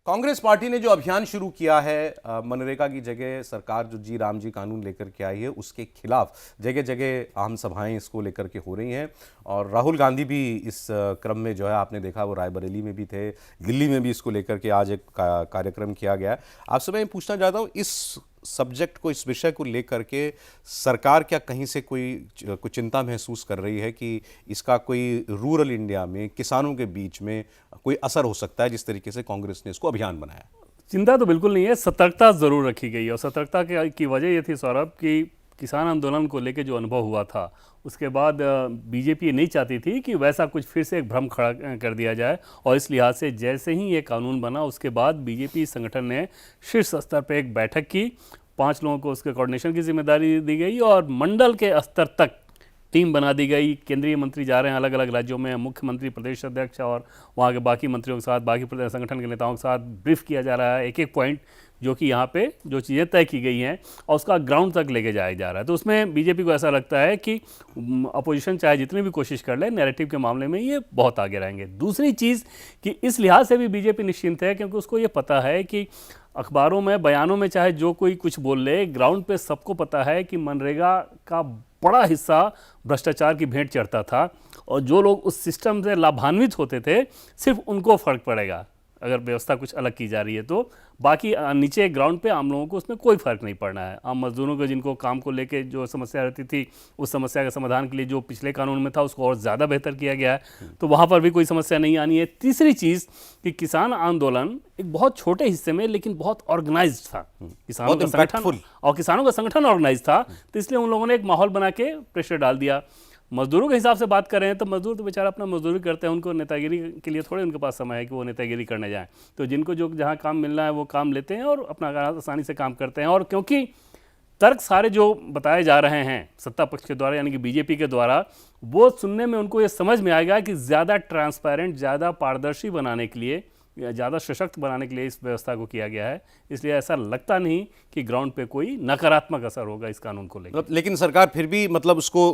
Congress party ने जो अभियान शुरू किया है मनरेगा की जगह सरकार जो जी राम जी कानून लेकर के आई है उसके खिलाफ जगह जगह आम सभाएं इसको लेकर के हो रही हैं। और राहुल गांधी भी इस क्रम में जो है आपने देखा वो रायबरेली में भी थे, दिल्ली में भी इसको लेकर के आज एक कार्यक्रम किया गया। आपसे मैं पूछना चाहता हूँ इस सब्जेक्ट को, इस विषय को लेकर के सरकार क्या कहीं से कोई चिंता महसूस कर रही है कि इसका कोई रूरल इंडिया में किसानों के बीच में कोई असर हो सकता है जिस तरीके से कांग्रेस ने इसको अभियान बनाया? चिंता तो बिल्कुल नहीं है, सतर्कता ज़रूर रखी गई है। और सतर्कता की वजह ये थी सौरभ कि किसान आंदोलन को लेकर जो अनुभव हुआ था उसके बाद बीजेपी नहीं चाहती थी कि वैसा कुछ फिर से एक भ्रम खड़ा कर दिया जाए। और इस लिहाज से जैसे ही ये कानून बना उसके बाद बीजेपी संगठन ने शीर्ष स्तर पर एक बैठक की, 5 लोगों को उसके कोऑर्डिनेशन की जिम्मेदारी दी गई और मंडल के स्तर तक टीम बना दी गई। केंद्रीय मंत्री जा रहे हैं अलग अलग राज्यों में, मुख्यमंत्री, प्रदेश अध्यक्ष और वहाँ के बाकी मंत्रियों के साथ, बाकी संगठन के नेताओं के साथ ब्रीफ किया जा रहा है एक एक पॉइंट जो कि यहाँ पे जो चीज़ें तय की गई हैं और उसका ग्राउंड तक लेके जाया जा रहा है। तो उसमें बीजेपी को ऐसा लगता है कि अपोजिशन चाहे जितनी भी कोशिश कर ले, नैरेटिव के मामले में ये बहुत आगे रहेंगे। दूसरी चीज़ कि इस लिहाज से भी बीजेपी निश्चिंत है क्योंकि उसको ये पता है कि अखबारों में, बयानों में चाहे जो कोई कुछ बोल ले, ग्राउंड पे सबको पता है कि मनरेगा का बड़ा हिस्सा भ्रष्टाचार की भेंट चढ़ता था और जो लोग उस सिस्टम से लाभान्वित होते थे सिर्फ उनको फ़र्क पड़ेगा अगर व्यवस्था कुछ अलग की जा रही है। तो बाकी नीचे ग्राउंड पे आम लोगों को उसमें कोई फ़र्क नहीं पड़ना है। आम मजदूरों को जिनको काम को लेके जो समस्या रहती थी उस समस्या के समाधान के लिए जो पिछले कानून में था उसको और ज़्यादा बेहतर किया गया है, तो वहाँ पर भी कोई समस्या नहीं आनी है। तीसरी चीज़ कि किसान आंदोलन एक बहुत छोटे हिस्से में लेकिन बहुत ऑर्गेनाइज्ड था, किसानों का संगठन और किसानों का संगठन ऑर्गेनाइज था, तो इसलिए उन लोगों ने एक माहौल बना के प्रेशर डाल दिया। मजदूरों के हिसाब से बात कर रहे हैं तो मजदूर तो बेचारा अपना मजदूरी करते हैं, उनको नेतागिरी के लिए थोड़े उनके पास समय है कि वो नेतागिरी करने जाएं। तो जिनको जो जहां काम मिलना है वो काम लेते हैं और अपना आसानी से काम करते हैं। और क्योंकि तर्क सारे जो बताए जा रहे हैं सत्ता पक्ष के द्वारा यानी कि बीजेपी के द्वारा, वो सुनने में उनको ये समझ में आएगा कि ज़्यादा ट्रांसपेरेंट, ज़्यादा पारदर्शी बनाने के लिए, ज़्यादा सशक्त बनाने के लिए इस व्यवस्था को किया गया है। इसलिए ऐसा लगता नहीं कि ग्राउंड पे कोई नकारात्मक असर होगा इस कानून को लेकर। लेकिन सरकार फिर भी मतलब उसको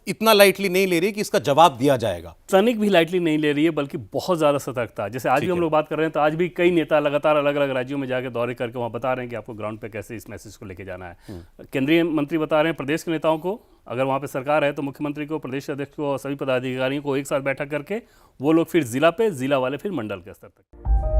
इतना लाइटली नहीं ले रही कि इसका जवाब दिया जाएगा। तनिक भी लाइटली नहीं ले रही है, बल्कि बहुत ज़्यादा सतर्कता। जैसे आज भी हम लोग बात कर रहे हैं तो आज भी कई नेता लगातार अलग अलग राज्यों में जाकर दौरे करके वहाँ बता रहे हैं कि आपको ग्राउंड पे कैसे इस मैसेज को लेके जाना है। केंद्रीय मंत्री बता रहे हैं प्रदेश के नेताओं को, अगर वहाँ पे सरकार है तो मुख्यमंत्री को, प्रदेश अध्यक्ष को और सभी पदाधिकारियों को एक साथ बैठक करके वो लोग फिर जिला पे, जिला वाले फिर मंडल के स्तर तक।